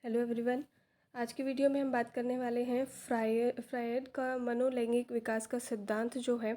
Hello everyone. आज की video में हम बात करने वाले हैं फ्रायड का मनोलैंगिक विकास का सिद्धांत जो है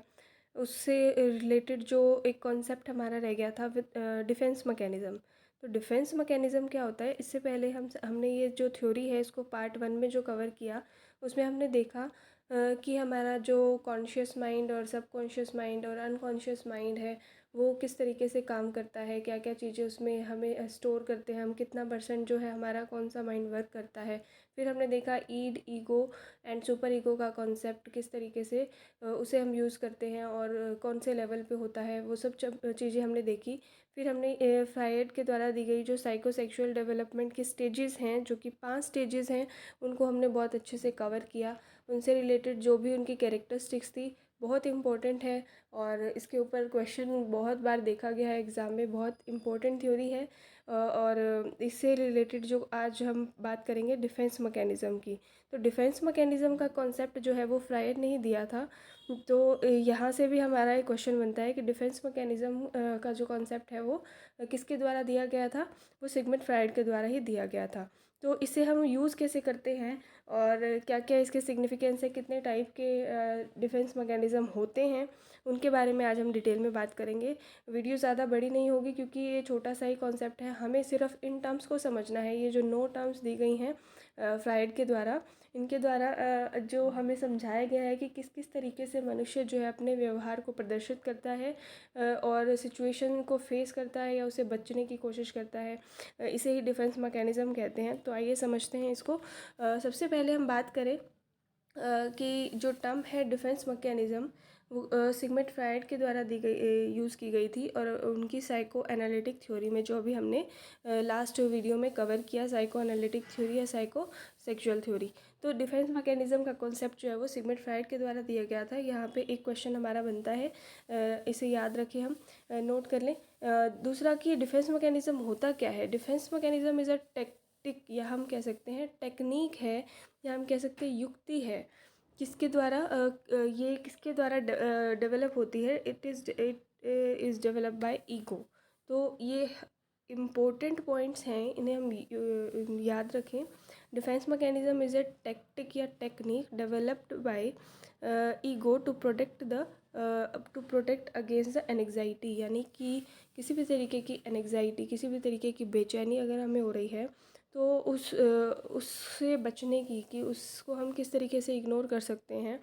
उससे रिलेटेड जो एक कॉन्सेप्ट हमारा रह गया था विद डिफेंस मैकेनिज़्म। तो डिफेंस मैकेनिज़्म क्या होता है, इससे पहले हमने ये जो थ्योरी है इसको पार्ट 1 में जो कवर किया उसमें हमने देखा कि हमारा जो कॉन्शियस माइंड और सबकॉन्शियस माइंड और अनकॉन्शियस माइंड है वो किस तरीके से काम करता है, क्या क्या चीज़ें उसमें हमें स्टोर करते हैं, हम कितना परसेंट जो है हमारा कौन सा माइंड वर्क करता है। फिर हमने देखा ईड, ईगो एंड सुपर ईगो का कॉन्सेप्ट किस तरीके से उसे हम यूज़ करते हैं और कौन से लेवल पे होता है, वो सब चीज़ें हमने देखी। फिर हमने फ्रायड के द्वारा दी गई जो साइकोसेक्सुअल डेवलपमेंट की स्टेजेस हैं, जो कि 5 स्टेजेस हैं, उनको हमने बहुत अच्छे से कवर किया। उनसे रिलेटेड जो भी उनकी कैरेक्टरिस्टिक्स थी बहुत इम्पोर्टेंट है और इसके ऊपर क्वेश्चन बहुत बार देखा गया है एग्ज़ाम में, बहुत इम्पोर्टेंट थ्योरी है। और इससे रिलेटेड जो आज हम बात करेंगे डिफेंस मैकेनिज़्म की। तो डिफेंस मैकेनिज़्म का कॉन्सेप्ट जो है वो फ्रायड ने ही दिया था। तो यहाँ से भी हमारा एक क्वेश्चन बनता है कि डिफेंस मैकेनिज़्म का जो कॉन्सेप्ट है वो किसके द्वारा दिया गया था, वो सिगमंड फ्रायड के द्वारा ही दिया गया था। तो इसे हम यूज़ कैसे करते हैं और क्या क्या इसके सिग्निफिकेंस है, कितने टाइप के डिफेंस मैकेनिज़्म होते हैं, उनके बारे में आज हम डिटेल में बात करेंगे। वीडियो ज़्यादा बड़ी नहीं होगी क्योंकि ये छोटा सा ही कॉन्सेप्ट है, हमें सिर्फ इन टर्म्स को समझना है। ये जो 9 टर्म्स दी गई हैं फ्रायड के द्वारा, इनके द्वारा जो हमें समझाया गया है कि किस किस तरीके से मनुष्य जो है अपने व्यवहार को प्रदर्शित करता है और सिचुएशन को फेस करता है या उसे बचने की कोशिश करता है, इसे ही डिफेंस मैकेनिज़्म कहते हैं। तो आइए समझते हैं इसको। सबसे पहले हम बात करें कि जो टर्म है डिफेंस मैकेनिज़्म वो सिगमंड फ्रायड के द्वारा दी गई, यूज़ की गई थी और उनकी साइको एनालिटिक थ्योरी में, जो अभी हमने लास्ट वीडियो में कवर किया, साइको एनालिटिक थ्योरी या साइको सेक्सुअल थ्योरी। तो डिफेंस मैकेनिज़्म का कॉन्सेप्ट जो है वो सिगमंड फ्रायड के द्वारा दिया गया था। यहाँ पे एक क्वेश्चन हमारा बनता है, इसे याद रखें, हम नोट कर लें। दूसरा कि डिफेंस मैकेनिज़्म होता क्या है। Defence mechanism is a tactic, या हम कह सकते हैं टेक्निक है, या हम कह सकते हैं युक्ति है, किसके द्वारा ये किसके द्वारा डेवलप होती है। It is develop by ego. तो ये इम्पोर्टेंट पॉइंट्स हैं, इन्हें हम याद रखें। Defence mechanism is a tactic या technique developed by ego to protect against the anxiety, यानी कि किसी भी तरीके की एनग्जाइटी, किसी भी तरीके की बेचैनी अगर हमें हो रही है तो उससे बचने की, कि उसको हम किस तरीके से इग्नोर कर सकते हैं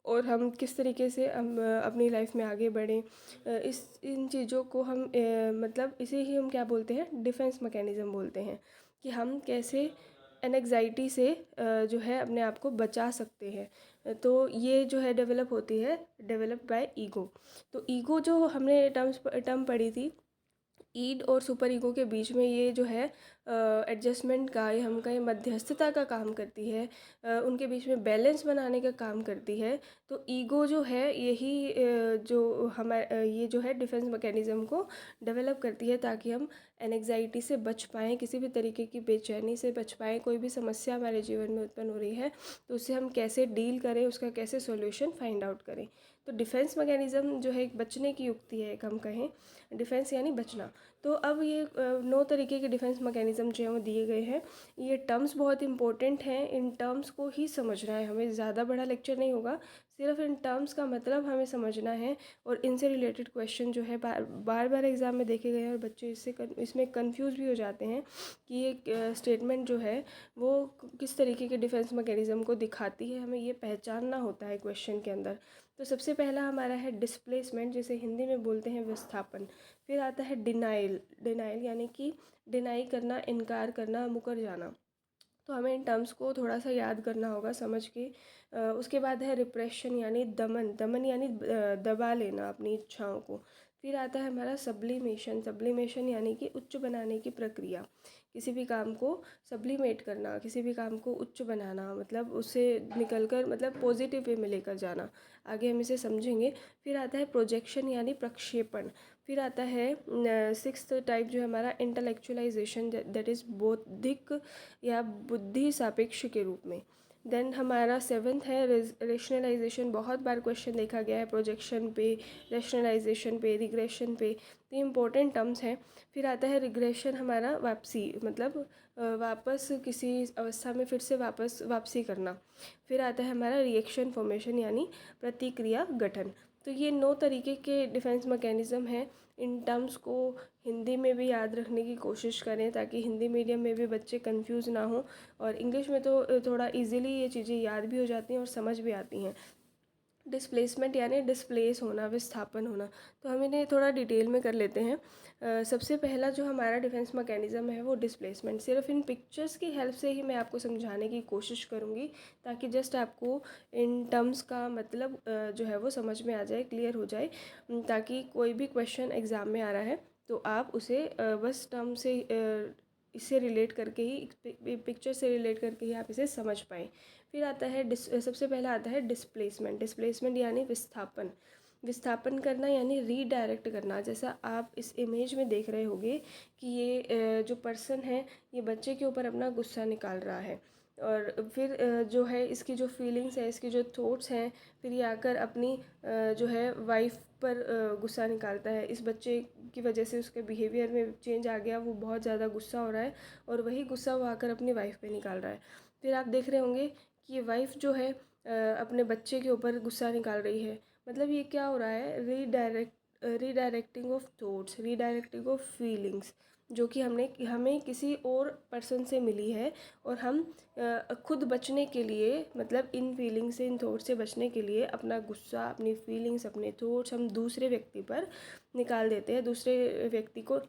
और हम किस तरीके से हम अपनी लाइफ में आगे बढ़ें। इन चीज़ों को हम मतलब इसे ही हम क्या बोलते हैं, डिफेंस मैकेनिज़्म बोलते हैं, कि हम कैसे एनग्जाइटी से जो है अपने आप को बचा सकते हैं। तो ये जो है डेवलप होती है, डेवलप बाय ईगो। तो ईगो जो हमने टर्म पढ़ी थी, ईड और सुपर ईगो के बीच में, ये जो है एडजस्टमेंट का, ये हम कहें मध्यस्थता का काम करती है, उनके बीच में बैलेंस बनाने का काम करती है। तो ईगो जो है यही जो हमारे ये जो है डिफेंस मैकेनिज़्म को डेवलप करती है ताकि हम एनग्जाइटी से बच पाएँ, किसी भी तरीके की बेचैनी से बच पाएँ। कोई भी समस्या हमारे जीवन में उत्पन्न हो रही है तो उससे हम कैसे डील करें, उसका कैसे सॉल्यूशन फाइंड आउट करें। तो डिफेंस मैकेनिज़्म जो है एक बचने की युक्ति है, एक हम कहें, डिफेंस यानी बचना। तो अब ये 9 तरीके के डिफेंस मैकेनिज़्म जो हैं वो दिए गए हैं। ये टर्म्स बहुत इंपॉर्टेंट हैं, इन टर्म्स को ही समझना है हमें, ज़्यादा बड़ा लेक्चर नहीं होगा, सिर्फ इन टर्म्स का मतलब हमें समझना है। और इनसे रिलेटेड क्वेश्चन जो है बार बार एग्ज़ाम में देखे गए हैं और बच्चे इसमें कंफ्यूज भी हो जाते हैं कि ये स्टेटमेंट जो है वो किस तरीके के डिफेंस मैकेनिज़्म को दिखाती है, हमें ये पहचानना होता है क्वेश्चन के अंदर। तो सबसे पहला हमारा है डिस्प्लेसमेंट, जिसे हिंदी में बोलते हैं विस्थापन। फिर आता है डिनाइल, डिनाइल यानी कि डिनाई करना, इनकार करना, मुकर जाना। तो हमें इन टर्म्स को थोड़ा सा याद करना होगा समझ के। उसके बाद है रिप्रेशन यानी दमन, दमन यानी दबा लेना अपनी इच्छाओं को। फिर आता है हमारा सब्लिमेशन, सब्लिमेशन यानी कि उच्च बनाने की प्रक्रिया, किसी भी काम को सब्लिमेट करना, किसी भी काम को उच्च बनाना, मतलब उससे निकलकर मतलब पॉजिटिव वे में लेकर जाना। आगे हम इसे समझेंगे। फिर आता है प्रोजेक्शन यानी प्रक्षेपण। फिर आता है 6th टाइप जो है हमारा इंटेलेक्चुअलाइजेशन, दैट इज़ बौद्धिक या बुद्धि सापेक्ष के रूप में। देन हमारा 7th है रेशनलाइजेशन। बहुत बार क्वेश्चन देखा गया है प्रोजेक्शन पे, रेशनलाइजेशन पे, रिग्रेशन पे, तो इम्पोर्टेंट टर्म्स हैं। फिर आता है रिग्रेशन, हमारा वापसी, मतलब वापस किसी अवस्था में फिर से वापसी करना। फिर आता है हमारा रिएक्शन फॉर्मेशन, यानी प्रतिक्रिया गठन। तो ये 9 तरीके के डिफेंस मैकेनिज़्म हैं। इन टर्म्स को हिंदी में भी याद रखने की कोशिश करें ताकि हिंदी मीडियम में भी बच्चे कंफ्यूज ना हो, और इंग्लिश में तो थोड़ा इजीली ये चीज़ें याद भी हो जाती हैं और समझ भी आती हैं। डिस्प्लेसमेंट यानी डिस्प्लेस होना, विस्थापन होना। तो हम इन्हें थोड़ा डिटेल में कर लेते हैं। सबसे पहला जो हमारा डिफेंस मैकेनिज़्म है वो डिस्प्लेसमेंट। सिर्फ इन पिक्चर्स की हेल्प से ही मैं आपको समझाने की कोशिश करूँगी ताकि जस्ट आपको इन टर्म्स का मतलब जो है वो समझ में आ जाए, क्लियर हो जाए, ताकि कोई भी क्वेश्चन एग्ज़ाम में आ रहा है तो आप उसे बस टर्म से इससे रिलेट करके ही, पिक्चर से रिलेट करके ही आप इसे समझ पाएँ। फिर आता है सबसे पहला आता है डिस्प्लेसमेंट। डिस्प्लेसमेंट यानी विस्थापन। विस्थापन करना यानी रीडायरेक्ट करना। जैसा आप इस इमेज में देख रहे होंगे कि ये जो पर्सन है ये बच्चे के ऊपर अपना गुस्सा निकाल रहा है, और फिर जो है इसकी जो फीलिंग्स है, इसकी जो थॉट्स हैं, फिर ये आकर अपनी जो है वाइफ पर गुस्सा निकालता है। इस बच्चे की वजह से उसके बिहेवियर में चेंज आ गया, वो बहुत ज़्यादा गुस्सा हो रहा है और वही गुस्सा वो आकर अपनी वाइफ पे निकाल रहा है। फिर आप देख रहे होंगे कि ये वाइफ जो है अपने बच्चे के ऊपर गुस्सा निकाल रही है। मतलब ये क्या हो रहा है, redirecting of thoughts, redirecting of feelings, जो कि हमें किसी और पर्सन से मिली है, और हम खुद बचने के लिए, मतलब इन फीलिंग्स से, इन थॉट्स से बचने के लिए अपना गुस्सा, अपनी फीलिंग्स, अपने थॉट्स हम दूसरे व्यक्ति पर निकाल देते हैं, दूसरे व्यक्ति को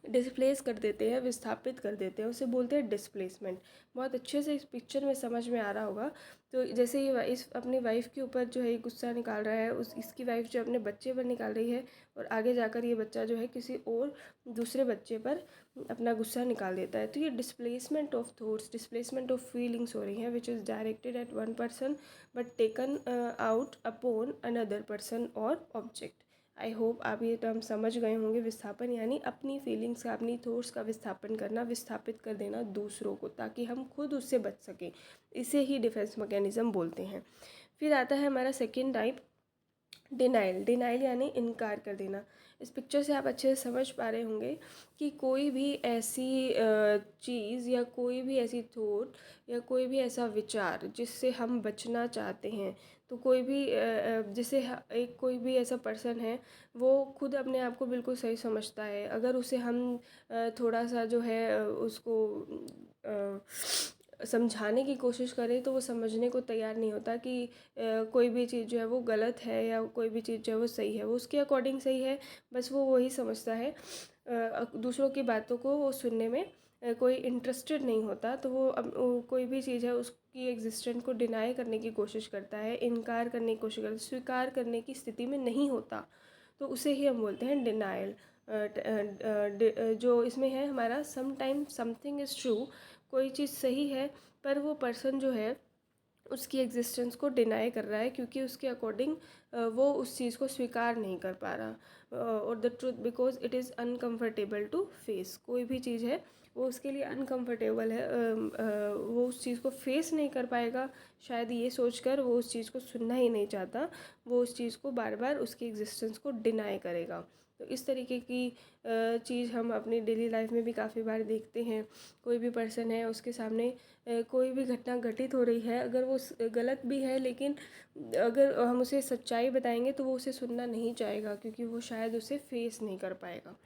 डिस्प्लेस कर देते हैं, विस्थापित कर देते हैं, उसे बोलते हैं डिस्प्लेसमेंट। बहुत अच्छे से इस पिक्चर में समझ में आ रहा होगा। तो जैसे ये इस अपनी वाइफ के ऊपर जो है गुस्सा निकाल रहा है, इसकी वाइफ जो अपने बच्चे पर निकाल रही है, और आगे जाकर ये बच्चा जो है किसी और दूसरे बच्चे पर अपना गुस्सा निकाल देता है। तो ये displacement of thoughts, displacement of feelings हो रही हैं, which is directed eight one person but taken out upon another person और ऑब्जेक्ट। आई होप आप ये टर्म समझ गए होंगे। विस्थापन यानी अपनी फीलिंग्स का, अपनी थॉट्स का विस्थापन करना, विस्थापित कर देना दूसरों को, ताकि हम खुद उससे बच सकें। इसे ही डिफेंस मैकेनिज़्म बोलते हैं। फिर आता है हमारा सेकेंड टाइप, डिनाइल। डिनाइल यानी इनकार कर देना। इस पिक्चर से आप अच्छे से समझ पा रहे होंगे कि कोई भी ऐसी चीज़ या कोई भी ऐसी थॉट या कोई भी ऐसा विचार जिससे हम बचना चाहते हैं, तो कोई भी जैसे एक कोई भी ऐसा पर्सन है, वो खुद अपने आप को बिल्कुल सही समझता है, अगर उसे हम थोड़ा सा जो है उसको समझाने की कोशिश करें तो वो समझने को तैयार नहीं होता कि कोई भी चीज़ जो है वो गलत है या कोई भी चीज़ जो है वो सही है, वो उसके अकॉर्डिंग सही है, बस वो वही समझता है। दूसरों की बातों को वो सुनने में कोई इंटरेस्टेड नहीं होता, तो वो कोई भी चीज़ है उसकी एग्जिस्टेंस को डिनाई करने की कोशिश करता है, इनकार करने की कोशिश करता है, स्वीकार करने की स्थिति में नहीं होता, तो उसे ही हम बोलते हैं डिनाइल। जो इसमें है हमारा समटाइम समथिंग इज़ ट्रू, कोई चीज़ सही है पर वो पर्सन जो है उसकी एग्जिस्टेंस को डिनाई कर रहा है, क्योंकि उसके अकॉर्डिंग वो उस चीज़ को स्वीकार नहीं कर पा रहा, और the truth because it is uncomfortable to face. कोई भी चीज़ है वो उसके लिए अनकम्फर्टेबल है, वो उस चीज़ को फेस नहीं कर पाएगा, शायद ये सोचकर वो उस चीज़ को सुनना ही नहीं चाहता, वो उस चीज़ को बार बार उसकी एग्जिस्टेंस को डिनाई करेगा। तो इस तरीके की चीज़ हम अपनी डेली लाइफ में भी काफ़ी बार देखते हैं। कोई भी पर्सन है, उसके सामने कोई भी घटना घटित हो रही है, अगर वो गलत भी है, लेकिन अगर हम उसे सच्चाई बताएंगे तो वो उसे सुनना नहीं चाहेगा, क्योंकि वो शायद उसे फेस नहीं कर पाएगा।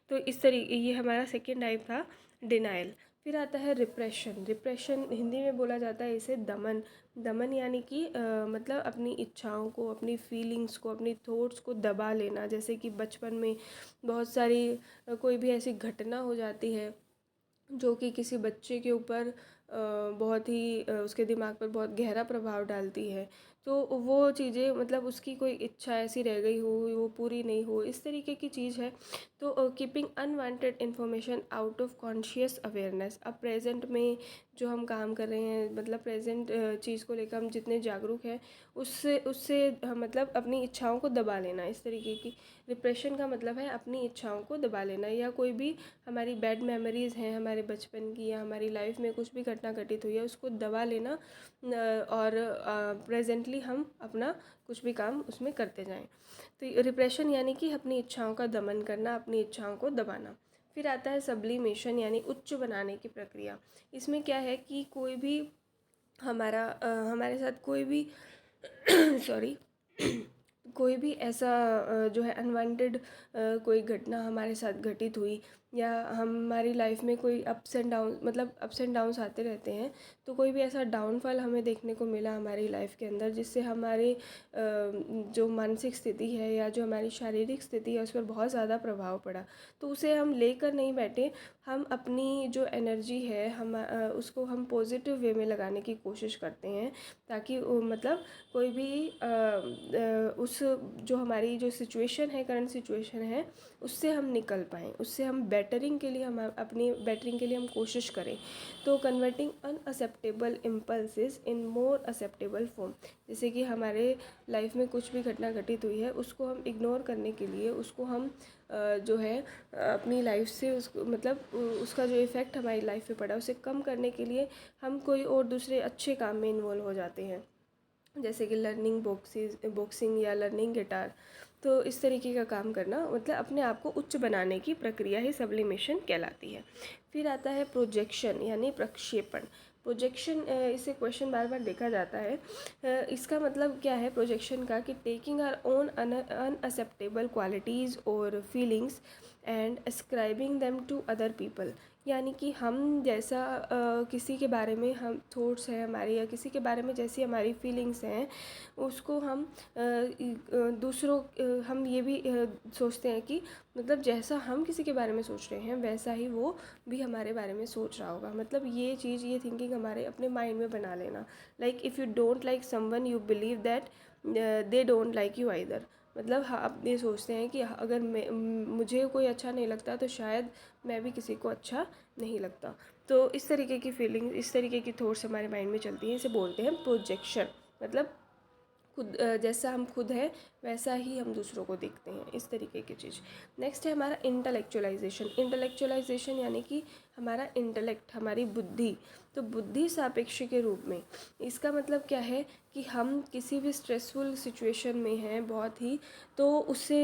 तो इस तरीके, ये हमारा सेकेंड टाइप था डिनाइल। फिर आता है रिप्रेशन। रिप्रेशन हिंदी में बोला जाता है इसे दमन। दमन यानी कि मतलब अपनी इच्छाओं को, अपनी फीलिंग्स को, अपनी थॉट्स को दबा लेना। जैसे कि बचपन में बहुत सारी कोई भी ऐसी घटना हो जाती है जो कि किसी बच्चे के ऊपर बहुत ही उसके दिमाग पर बहुत गहरा प्रभाव डालती है, तो वो चीज़ें, मतलब उसकी कोई इच्छा ऐसी रह गई हो, वो पूरी नहीं हो, इस तरीके की चीज़ है। तो keeping unwanted information out of conscious awareness. अब प्रेजेंट में जो हम काम कर रहे हैं, मतलब प्रेजेंट चीज़ को लेकर हम जितने जागरूक हैं, उससे उससे मतलब अपनी इच्छाओं को दबा लेना, इस तरीके की। रिप्रेशन का मतलब है अपनी इच्छाओं को दबा लेना, या कोई भी हमारी बैड मेमोरीज़ हैं हमारे बचपन की, या हमारी लाइफ में कुछ भी घटना घटित हुई है उसको दबा लेना और प्रेजेंटली हम अपना कुछ भी काम उसमें करते जाएं। तो रिप्रेशन यानी कि अपनी इच्छाओं का दमन करना, अपनी इच्छाओं को दबाना। फिर आता है सब्लिमेशन यानी उच्च बनाने की प्रक्रिया। इसमें क्या है कि कोई भी हमारे साथ कोई भी सॉरी कोई भी ऐसा जो है अनवांटेड कोई घटना हमारे साथ घटित हुई, या हमारी लाइफ में कोई अप्स एंड डाउन मतलब अप्स एंड डाउन्स आते रहते हैं, तो कोई भी ऐसा डाउनफॉल हमें देखने को मिला हमारी लाइफ के अंदर जिससे हमारे जो मानसिक स्थिति है या जो हमारी शारीरिक स्थिति है उस पर बहुत ज़्यादा प्रभाव पड़ा, तो उसे हम लेकर नहीं बैठे, हम अपनी जो एनर्जी है उसको हम पॉजिटिव वे में लगाने की कोशिश करते हैं, ताकि मतलब कोई भी उस जो हमारी जो सिचुएशन है, करंट सिचुएशन है, उससे हम निकल पाएँ, उससे हम बेटरिंग के लिए हम अपनी बेटरिंग के लिए हम कोशिश करें। तो कन्वर्टिंग अनअसेप्टेबल इम्पल्सेस इन मोर एक्सेप्टेबल फॉर्म, जैसे कि हमारे लाइफ में कुछ भी घटना घटित हुई है उसको हम इग्नोर करने के लिए, उसको हम जो है अपनी लाइफ से उसको मतलब उसका जो इफ़ेक्ट हमारी लाइफ पे पड़ा उसे कम करने के लिए हम कोई और दूसरे अच्छे काम में इन्वॉल्व हो जाते हैं, जैसे कि लर्निंग बॉक्सिंग या लर्निंग गिटार। तो इस तरीके का काम करना मतलब अपने आप को उच्च बनाने की प्रक्रिया ही सब्लिमेशन कहलाती है। फिर आता है प्रोजेक्शन यानी प्रक्षेपण। प्रोजेक्शन इसे क्वेश्चन बार बार देखा जाता है। इसका मतलब क्या है प्रोजेक्शन का, कि taking our own unacceptable qualities और feelings and ascribing them to other people, यानी कि हम जैसा किसी के बारे में हम थॉट्स हैं हमारे, या किसी के बारे में जैसी हमारी फीलिंग्स हैं उसको हम दूसरों हम ये भी सोचते हैं कि मतलब जैसा हम किसी के बारे में सोच रहे हैं वैसा ही वो भी हमारे बारे में सोच रहा होगा। मतलब ये चीज़, ये थिंकिंग हमारे अपने माइंड में बना लेना। Like if you don't like someone you believe that they don't like you either. मतलब आप ये सोचते हैं कि अगर मुझे कोई अच्छा नहीं लगता तो शायद मैं भी किसी को अच्छा नहीं लगता। तो इस तरीके की फीलिंग, इस तरीके की थॉट्स हमारे माइंड में चलती हैं, इसे बोलते हैं प्रोजेक्शन। मतलब खुद जैसा हम खुद हैं वैसा ही हम दूसरों को देखते हैं, इस तरीके की चीज़। नेक्स्ट है हमारा इंटेलेक्चुअलाइजेशन। इंटेलेक्चुअलाइजेशन यानी कि हमारा इंटेलेक्ट, हमारी बुद्धि, तो बुद्धि सापेक्ष के रूप में। इसका मतलब क्या है कि हम किसी भी स्ट्रेसफुल सिचुएशन में हैं बहुत ही, तो उसे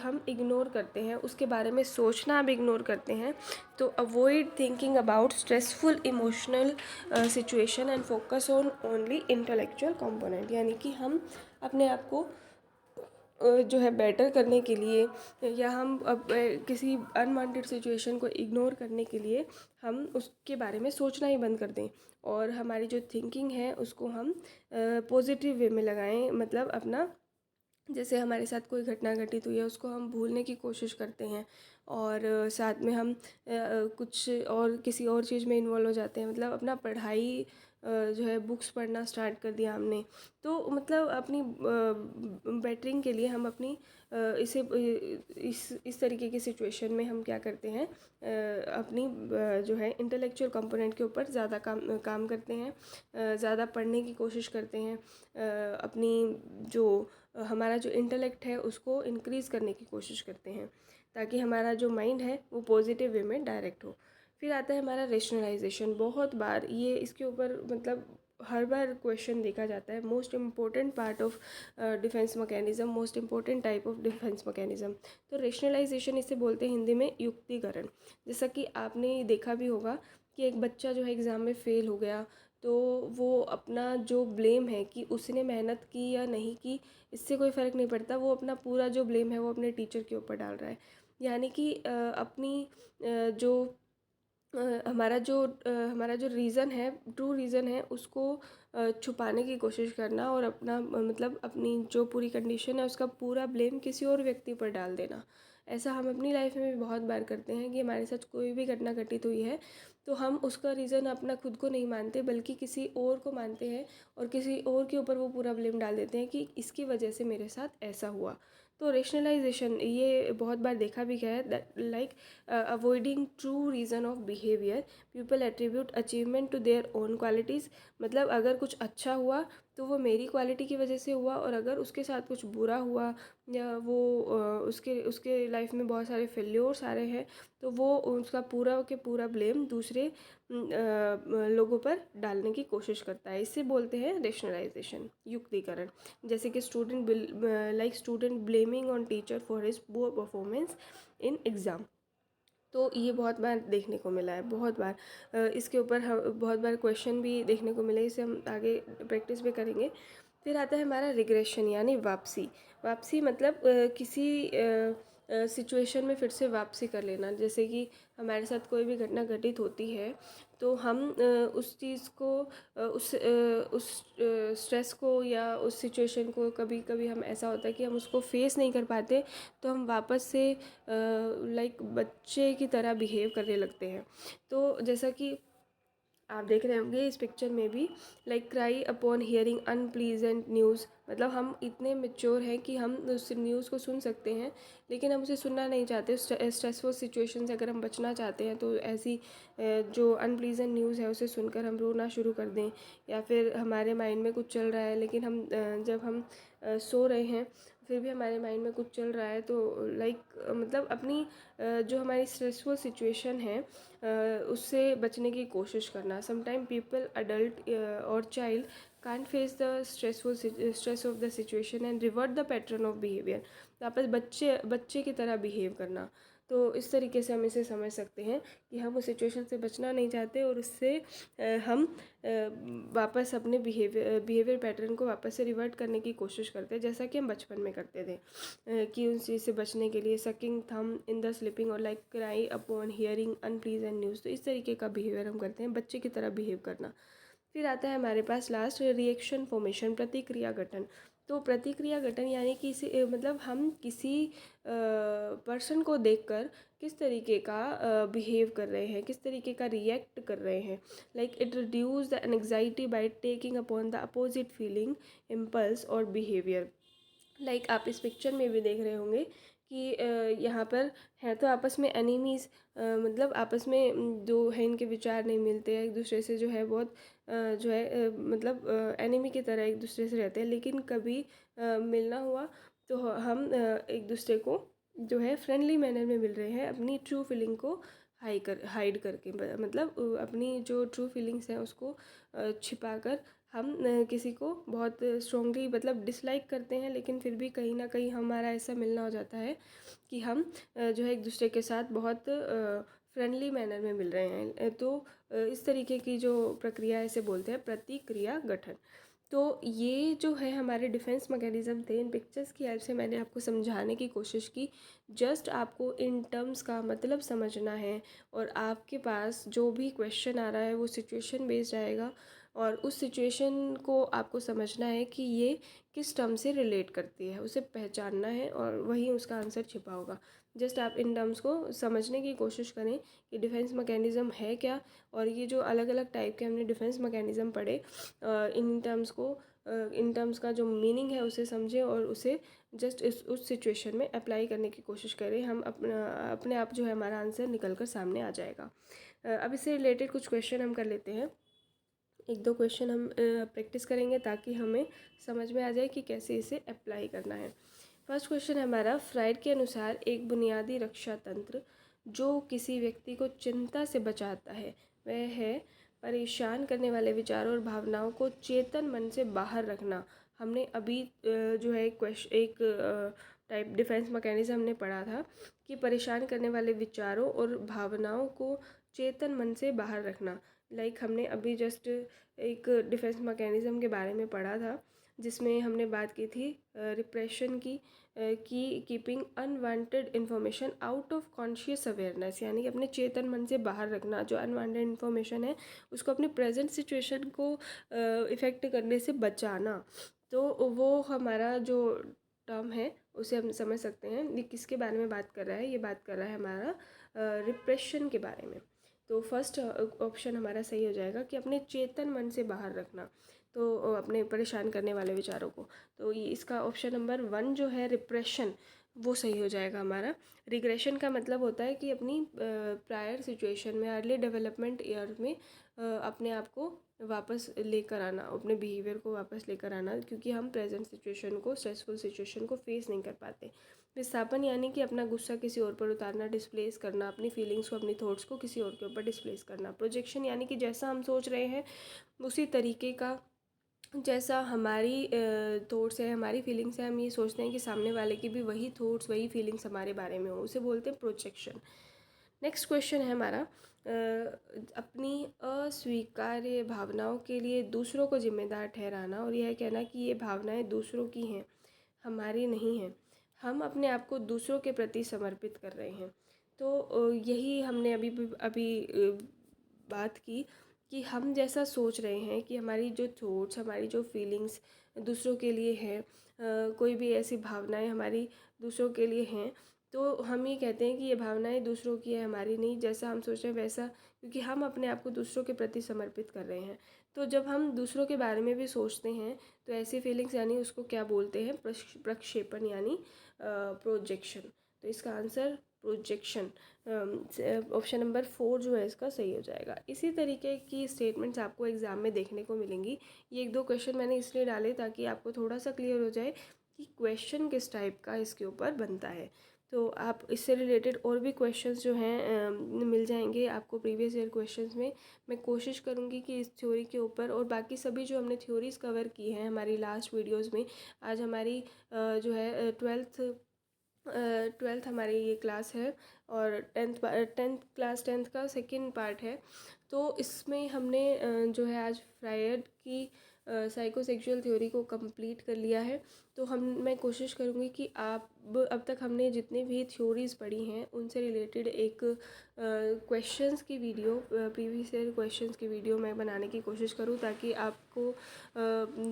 हम इग्नोर करते हैं, उसके बारे में सोचना अब इग्नोर करते हैं। तो avoid thinking about stressful emotional situation and focus on only intellectual component, यानी कि हम अपने आप को जो है बेटर करने के लिए, या हम अब किसी अनवांटेड सिचुएशन को इग्नोर करने के लिए हम उसके बारे में सोचना ही बंद कर दें, और हमारी जो थिंकिंग है उसको हम पॉजिटिव वे में लगाएं। मतलब अपना, जैसे हमारे साथ कोई घटना घटित हुई है उसको हम भूलने की कोशिश करते हैं, और साथ में हम कुछ और किसी और चीज़ में इन्वॉल्व हो जाते हैं। मतलब अपना पढ़ाई जो है बुक्स पढ़ना स्टार्ट कर दिया हमने, तो मतलब अपनी बेटरिंग के लिए हम अपनी इसे इस तरीके की सिचुएशन में हम क्या करते हैं, अपनी जो है इंटेलेक्चुअल कंपोनेंट के ऊपर ज़्यादा काम करते हैं, ज़्यादा पढ़ने की कोशिश करते हैं, अपनी जो हमारा जो इंटेलेक्ट है उसको इंक्रीज़ करने की कोशिश करते हैं, ताकि हमारा जो माइंड है वो पॉजिटिव वे में डायरेक्ट हो। फिर आता है हमारा रेशनलाइजेशन। बहुत बार ये इसके ऊपर मतलब हर बार क्वेश्चन देखा जाता है। Most important part of defence mechanism, most important type of defence mechanism. तो रेशनलाइजेशन इसे बोलते हैं हिंदी में युक्तिकरण। जैसा कि आपने देखा भी होगा कि एक बच्चा जो है एग्ज़ाम में फ़ेल हो गया, तो वो अपना जो ब्लेम है कि उसने मेहनत की या नहीं की, इससे कोई फ़र्क नहीं पड़ता, वो अपना पूरा जो ब्लेम है वो अपने टीचर के ऊपर डाल रहा है। यानी कि अपनी जो हमारा जो रीज़न है, ट्रू रीज़न है, उसको छुपाने की कोशिश करना, और अपना मतलब अपनी जो पूरी कंडीशन है उसका पूरा ब्लेम किसी और व्यक्ति पर डाल देना। ऐसा हम अपनी लाइफ में भी बहुत बार करते हैं कि हमारे साथ कोई भी घटना घटित हुई है तो हम उसका रीज़न अपना खुद को नहीं मानते बल्कि किसी और को मानते हैं, और किसी और के ऊपर वो पूरा ब्लेम डाल देते हैं कि इसकी वजह से मेरे साथ ऐसा हुआ। तो रेशनलाइजेशन ये बहुत बार देखा भी गया है, like avoiding true reason of behaviour, people attribute achievement to their own qualities. मतलब अगर कुछ अच्छा हुआ तो वो मेरी क्वालिटी की वजह से हुआ, और अगर उसके साथ कुछ बुरा हुआ या वो उसके लाइफ में बहुत सारे फेल्योर्स आ रहे हैं तो वो उसका पूरा के पूरा ब्लेम दूसरे लोगों पर डालने की कोशिश करता है। इसे बोलते हैं रेशनलाइजेशन, युक्तिकरण। जैसे कि student blaming on teacher for his poor performance in exam. तो ये बहुत बार देखने को मिला है, बहुत बार। इसके ऊपर हम बहुत बार क्वेश्चन भी देखने को मिले, इसे हम आगे प्रैक्टिस भी करेंगे। फिर आता है हमारा रिग्रेशन यानी वापसी। वापसी मतलब किसी सिचुएशन में फिर से वापसी कर लेना। जैसे कि हमारे साथ कोई भी घटना घटित होती है तो हम उस चीज़ को उस स्ट्रेस को या उस सिचुएशन को, कभी कभी हम ऐसा होता है कि हम उसको फेस नहीं कर पाते, तो हम वापस से लाइक बच्चे की तरह बिहेव करने लगते हैं। तो जैसा कि आप देख रहे होंगे इस पिक्चर में भी, like cry upon hearing unpleasant news. मतलब हम इतने मेच्योर हैं कि हम उस न्यूज़ को सुन सकते हैं, लेकिन हम उसे सुनना नहीं चाहते। स्ट्रेसफुल सिचुएशन से अगर हम बचना चाहते हैं तो ऐसी जो अनप्लीजेंट न्यूज़ है उसे सुनकर हम रोना शुरू कर दें, या फिर हमारे माइंड में कुछ चल रहा है लेकिन हम जब हम सो रहे हैं फिर भी हमारे माइंड में कुछ चल रहा है, तो लाइक मतलब अपनी जो हमारी स्ट्रेसफुल सिचुएशन है उससे बचने की कोशिश करना। समटाइम पीपल, अडल्ट और child can't face the stress of the situation and revert the pattern of behaviour. वापस बच्चे की तरह बिहेव करना। तो इस तरीके से हम इसे समझ सकते हैं कि हम उस सिचुएशन से बचना नहीं चाहते और उससे हम वापस अपने बिहेवियर पैटर्न को वापस से रिवर्ट करने की कोशिश करते हैं, जैसा कि हम बचपन में करते थे। कि उस चीज़ से बचने के लिए सकिंग थम इन द स्लीपिंग और like cry upon hearing unpleasant news. तो इस तरीके का बिहेवियर हम करते हैं, बच्चे की तरह बिहेव करना। फिर आता है हमारे पास लास्ट रिएक्शन फॉर्मेशन, प्रतिक्रिया गठन। तो प्रतिक्रिया गठन यानी किसी मतलब हम किसी पर्सन को देखकर किस तरीके का बिहेव कर रहे हैं, किस तरीके का रिएक्ट कर रहे हैं। Like it reduce the anxiety by taking upon the opposite feeling, impulse और बिहेवियर। लाइक आप इस पिक्चर में भी देख रहे होंगे कि यहाँ पर है तो आपस में एनिमीज़, मतलब आपस में जो है इनके विचार नहीं मिलते हैं एक दूसरे से, जो है बहुत जो है मतलब एनिमी की तरह एक दूसरे से रहते हैं। लेकिन कभी मिलना हुआ तो हम एक दूसरे को जो है फ्रेंडली मैनर में मिल रहे हैं, अपनी ट्रू फीलिंग को हाइड करके, मतलब अपनी जो ट्रू फीलिंग्स हैं उसको छिपा कर हम किसी को बहुत स्ट्रॉन्गली मतलब डिसलाइक करते हैं, लेकिन फिर भी कहीं ना कहीं हमारा ऐसा मिलना हो जाता है कि हम जो है एक दूसरे के साथ बहुत फ्रेंडली मैनर में मिल रहे हैं। तो इस तरीके की जो प्रक्रिया है इसे बोलते हैं प्रतिक्रिया गठन। तो ये जो है हमारे डिफेंस मैकेनिज़्म थे, इन पिक्चर्स की हेल्प से मैंने आपको समझाने की कोशिश की। जस्ट आपको इन टर्म्स का मतलब समझना है, और आपके पास जो भी क्वेश्चन आ रहा है वो सिचुएशन बेस्ड आएगा, और उस सिचुएशन को आपको समझना है कि ये किस टर्म से रिलेट करती है, उसे पहचानना है और वहीं उसका आंसर छिपा होगा। जस्ट आप इन टर्म्स को समझने की कोशिश करें कि डिफेंस मैकेनिज़्म है क्या, और ये जो अलग अलग टाइप के हमने डिफेंस मैकेनिज़्म पढ़े, इन टर्म्स का जो मीनिंग है उसे समझें और उसे जस्ट उस सिचुएशन में अप्लाई करने की कोशिश करें। हम अपने आप जो है हमारा आंसर निकल कर सामने आ जाएगा। अब इससे रिलेटेड कुछ क्वेश्चन हम कर लेते हैं। एक दो क्वेश्चन हम प्रैक्टिस करेंगे ताकि हमें समझ में आ जाए कि कैसे इसे अप्लाई करना है। फर्स्ट क्वेश्चन है हमारा, फ्राइड के अनुसार एक बुनियादी रक्षा तंत्र जो किसी व्यक्ति को चिंता से बचाता है वह है परेशान करने वाले विचारों और भावनाओं को चेतन मन से बाहर रखना। हमने अभी जो है एक टाइप डिफेंस मैकेनिज्म हमने पढ़ा था कि परेशान करने वाले विचारों और भावनाओं को चेतन मन से बाहर रखना। लाइक हमने अभी जस्ट एक डिफेंस मैकेनिज्म के बारे में पढ़ा था जिसमें हमने बात की थी रिप्रेशन की keeping unwanted information out of conscious awareness, यानी कि अपने चेतन मन से बाहर रखना जो अनवांटेड इन्फॉर्मेशन है उसको अपने प्रेजेंट सिचुएशन को इफ़ेक्ट करने से बचाना। तो वो हमारा जो टर्म है उसे हम समझ सकते हैं ये किसके बारे में बात कर रहा है। ये बात कर रहा है हमारा रिप्रेशन के बारे में। तो फर्स्ट ऑप्शन हमारा सही हो जाएगा कि अपने चेतन मन से बाहर रखना, तो अपने परेशान करने वाले विचारों को। तो ये इसका ऑप्शन नंबर 1 जो है रिप्रेशन वो सही हो जाएगा हमारा। रिग्रेशन का मतलब होता है कि अपनी प्रायर सिचुएशन में, अर्ली डेवलपमेंट ईयर में अपने आप को वापस लेकर आना, अपने बिहेवियर को वापस लेकर आना, क्योंकि हम प्रेजेंट सिचुएशन को, स्ट्रेसफुल सिचुएशन को फेस नहीं कर पाते। विस्थापन यानी कि अपना गुस्सा किसी और पर उतारना, डिस्प्लेस करना, अपनी फीलिंग्स को, अपनी थॉट्स को किसी और के ऊपर डिस्प्लेस करना। प्रोजेक्शन यानी कि जैसा हम सोच रहे हैं उसी तरीके का, जैसा हमारी थॉट्स है, हमारी फीलिंग्स है, हम ये सोचते हैं कि सामने वाले की भी वही थॉट्स, वही फीलिंग्स हमारे बारे में हो, उसे बोलते हैं प्रोजेक्शन। नेक्स्ट क्वेश्चन है हमारा, अपनी अस्वीकार्य भावनाओं के लिए दूसरों को जिम्मेदार ठहराना और यह कहना कि ये भावनाएं दूसरों की हैं, हमारी नहीं हैं। हम अपने आप को दूसरों के प्रति समर्पित कर रहे हैं। तो यही हमने अभी बात की कि हम जैसा सोच रहे हैं कि हमारी जो थॉट्स, हमारी जो फीलिंग्स दूसरों के लिए है, कोई भी ऐसी भावनाएं हमारी दूसरों के लिए हैं, तो हम ये कहते हैं कि ये भावनाएं दूसरों की है, हमारी नहीं। जैसा हम सोच रहे हैं वैसा, क्योंकि हम अपने आप को दूसरों के प्रति समर्पित कर रहे हैं। तो जब हम दूसरों के बारे में भी सोचते हैं तो ऐसी फीलिंग्स यानी उसको क्या बोलते हैं, प्रक्षेपण यानी प्रोजेक्शन। तो इसका आंसर प्रोजेक्शन, ऑप्शन नंबर 4 जो है इसका सही हो जाएगा। इसी तरीके की स्टेटमेंट्स आपको एग्ज़ाम में देखने को मिलेंगी। ये 1-2 क्वेश्चन मैंने इसलिए डाले ताकि आपको थोड़ा सा क्लियर हो जाए कि क्वेश्चन किस टाइप का इसके ऊपर बनता है। तो आप इससे रिलेटेड और भी क्वेश्चंस जो हैं मिल जाएंगे आपको प्रीवियस ईयर क्वेश्चंस में। मैं कोशिश करूँगी कि इस थ्योरी के ऊपर और बाकी सभी जो हमने थ्योरीज़ कवर की हैं हमारी लास्ट वीडियोज़ में, आज हमारी जो है ट्वेल्थ हमारी ये क्लास है और टेंथ का सेकंड पार्ट है। तो इसमें हमने जो है आज फ्रायड की साइकोसेक्सुअल थ्योरी को कंप्लीट कर लिया है। तो मैं कोशिश करूँगी कि आप अब तक हमने जितनी भी थ्योरीज़ पढ़ी हैं उनसे रिलेटेड एक क्वेश्चंस की वीडियो, प्रीवियस ईयर क्वेश्चंस की वीडियो मैं बनाने की कोशिश करूँ ताकि आपको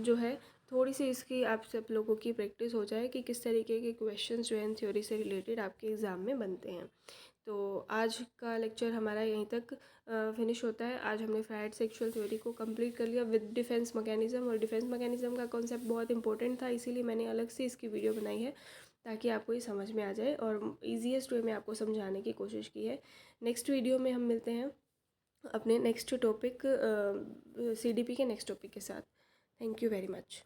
जो है थोड़ी सी इसकी आप सब लोगों की प्रैक्टिस हो जाए कि किस तरीके के क्वेश्चंस जो हैं थ्योरी से रिलेटेड आपके एग्ज़ाम में बनते हैं। तो आज का लेक्चर हमारा यहीं तक फिनिश होता है। आज हमने फ्रायड सेक्सुअल थ्योरी को कंप्लीट कर लिया विद डिफेंस मैकेनिज़्म, और डिफेंस मैकेनिज़्म का कॉन्सेप्ट बहुत इंपॉर्टेंट था, इसीलिए मैंने अलग से इसकी वीडियो बनाई है ताकि आपको ये समझ में आ जाए और ईजीएस्ट वे में आपको समझाने की कोशिश की है। नेक्स्ट वीडियो में हम मिलते हैं अपने नेक्स्ट टॉपिक CDP के नेक्स्ट टॉपिक के साथ। Thank you very much.